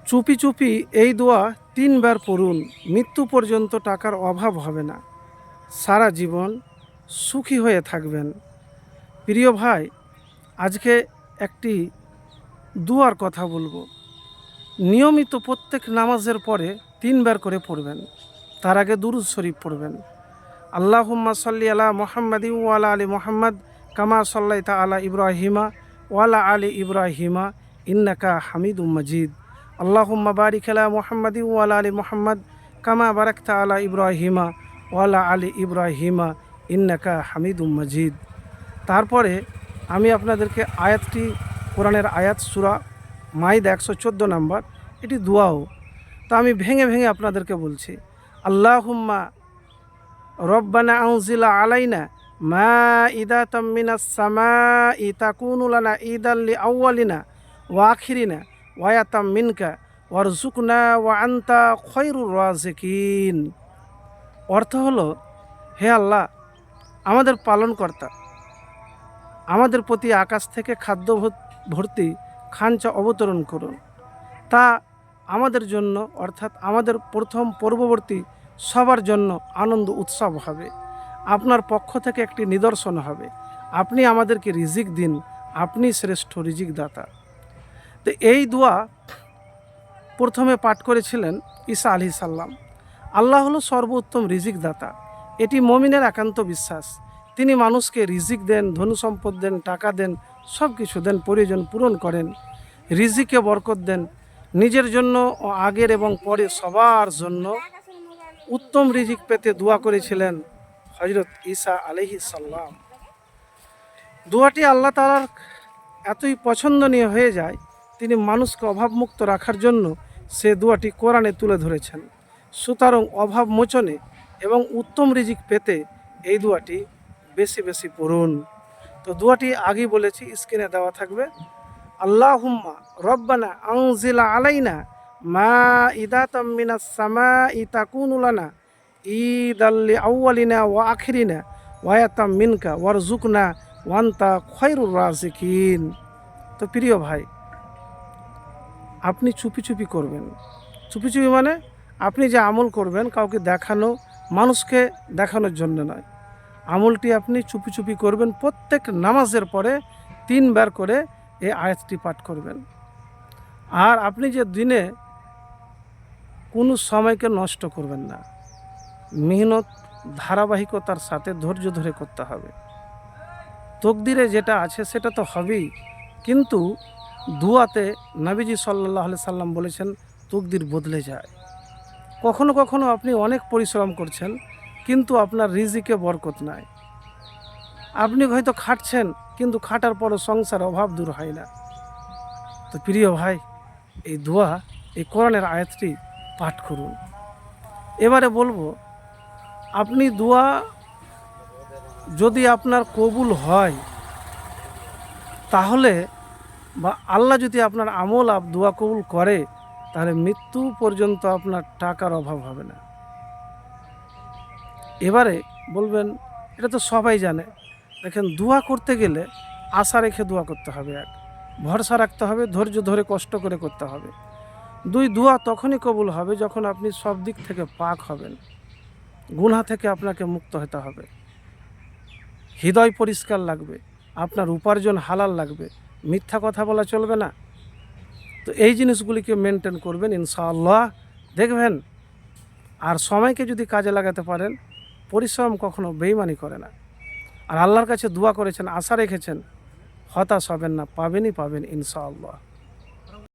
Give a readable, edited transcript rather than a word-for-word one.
চুপি চুপি এই দোয়া 3 বার পড়ুন। মৃত্যু পর্যন্ত টাকার অভাব হবে না, সারা জীবন সুখী হয়ে থাকবেন। প্রিয় ভাই, আজকে একটি দুয়ার কথা বলবো। নিয়মিত প্রত্যেক নামাজের পরে 3 বার করে পড়বেন। তার আগে দুরূদ শরীফ পড়বেন। আল্লাহুম্মা সাল্লি আলা মুহাম্মাদি ওয়া আলা আলি মুহাম্মাদ কামা সাল্লাইতা আলা ইব্রাহিমা ওয়া আলা আলি ইব্রাহিমা ইন্নাকা হামিদুম মাজিদ। আল্লাহুম্মা বারিক আলা মুহাম্মাদি ওয়া আলা আলি মুহাম্মাদ কামা বারাকতা আলা ইব্রাহিমা ওয়া আলা আলি ইব্রাহিমা ইন্নাকা হামিদুম মাজিদ। তারপরে আমি আপনাদেরকে আয়াতটি, কোরআনের আয়াত সূরা মাইদা 114 নাম্বার, এটি দোয়াও। তো আমি ভেঙে ভেঙে আপনাদেরকে বলছি। আল্লাহুম্মা রব্বানা আনজিলা আলাইনা মাইদাতাম মিনাস সামাই তাকুনু লানা ঈদাল লিআউয়ালিনা ওয়া আখিরিনা ওয়া আয়াতাম মিনকা ওয়ারযুকনা ওয়া আনতা খায়রুর রাযিকিন। অর্থ হলো, হে আল্লাহ, আমাদের পালনকর্তা, আমাদের প্রতি আকাশ থেকে খাদ্য ভর্তি খাঞ্চা অবতরণ করুন। তা আমাদের জন্য, অর্থাৎ আমাদের প্রথম পূর্ববর্তী সবার জন্য আনন্দ উৎসব হবে। আপনার পক্ষ থেকে একটি নিদর্শন হবে। আপনি আমাদেরকে রিজিক দিন, আপনি শ্রেষ্ঠ রিজিক দাতা। তো এই দোয়া প্রথমে পাঠ করেছিলেন ঈসা আলাইহিস সালাম। আল্লাহ হলো সর্বোত্তম রিজিক দাতা, এটি মুমিনের একান্ত বিশ্বাস। তিনি মানুষকে রিজিক দেন, ধন সম্পদ দেন, টাকা দেন, সব কিছু দেন, প্রয়োজন পূরণ করেন, রিজিকে বরকত দেন। নিজের জন্য ও আগের এবং পরে সবার জন্য উত্তম রিজিক পেতে দোয়া করেছিলেন হযরত ঈসা আলাইহিস সালাম। দোয়াটি আল্লাহ তাআলার এতই পছন্দনীয় হয়ে যায়, তিনি মানুষকে অভাবমুক্ত রাখার জন্য সে দোয়াটি কোরআনে তুলে ধরেছেন। সুতরাং অভাব মোচনে এবং উত্তম রিজিক পেতে এই দোয়াটি বেশি বেশি পড়ুন। তো দোয়াটি আগেই বলেছি, স্ক্রিনে দেওয়া থাকবে। আল্লাহুম্মা রব্বানা আনজিলা আলাইনা মাইদাতাম মিনাস সামাই তাকুনু লানা ঈদাল লিআউয়ালিনা ওয়া আখিরিনা ওয়া আয়াতাম মিনকা ওয়ারযুকনা ওয়া আনতা খায়রুর রাযিকিন। তো প্রিয় ভাই, আপনি চুপি চুপি করবেন। চুপি চুপি মানে আপনি যে আমল করবেন কাউকে দেখানো, মানুষকে দেখানোর জন্য নয়। আমলটি আপনি চুপি চুপি করবেন। প্রত্যেক নামাজের পরে 3 বার করে এই আয়াতটি পাঠ করবেন। আর আপনি যে দিনে কোনো সময়কে নষ্ট করবেন না। মেহনত ধারাবাহিকতার সাথে ধৈর্য ধরে করতে হবে। তকদিরে যেটা আছে সেটা তো হবেই, কিন্তু দুয়াতে নবীজি সাল্লাল্লাহু আলাইহি সাল্লাম বলেছেন তকদির বদলে যায়। কখনো কখনো আপনি অনেক পরিশ্রম করছেন, কিন্তু আপনার রিজিকে বরকত নাই। আপনি হয়তো খাটছেন, কিন্তু খাটার পরও সংসার অভাব দূর হয় না। তো প্রিয় ভাই, এই দোয়া, এই কোরআনের আয়াতটি পাঠ করুন। এবারে বলবো, আপনি দোয়া যদি আপনার কবুল হয়, তাহলে বা আল্লাহ যদি আপনার আমল দোয়া কবুল করে, তাহলে মৃত্যু পর্যন্ত আপনার টাকার অভাব হবে না। এবারে বলবেন, এটা তো সবাই জানে। দেখেন, দোয়া করতে গেলে আশা রেখে দোয়া করতে হবে। এক, ভরসা রাখতে হবে, ধৈর্য ধরে কষ্ট করে করতে হবে। 2, দোয়া তখনই কবুল হবে যখন আপনি সব দিক থেকে পাক হবেন। গুনাহ থেকে আপনাকে মুক্ত হতে হবে, হৃদয় পরিষ্কার লাগবে, আপনার উপার্জন হালাল লাগবে, মিথ্যা কথা বলা চলবে না। তো এই জিনিসগুলিকে মেনটেন করবেন, ইনশাআল্লাহ দেখবেন। আর সময়কে যদি কাজে লাগাতে পারেন, পরিশ্রম কখনো বেইমানি করে না। আর আল্লাহর কাছে দোয়া করেছেন, আশা রেখেছেন, হতাশ হবেন না, পাবেনই পাবেন ইনশাআল্লাহ।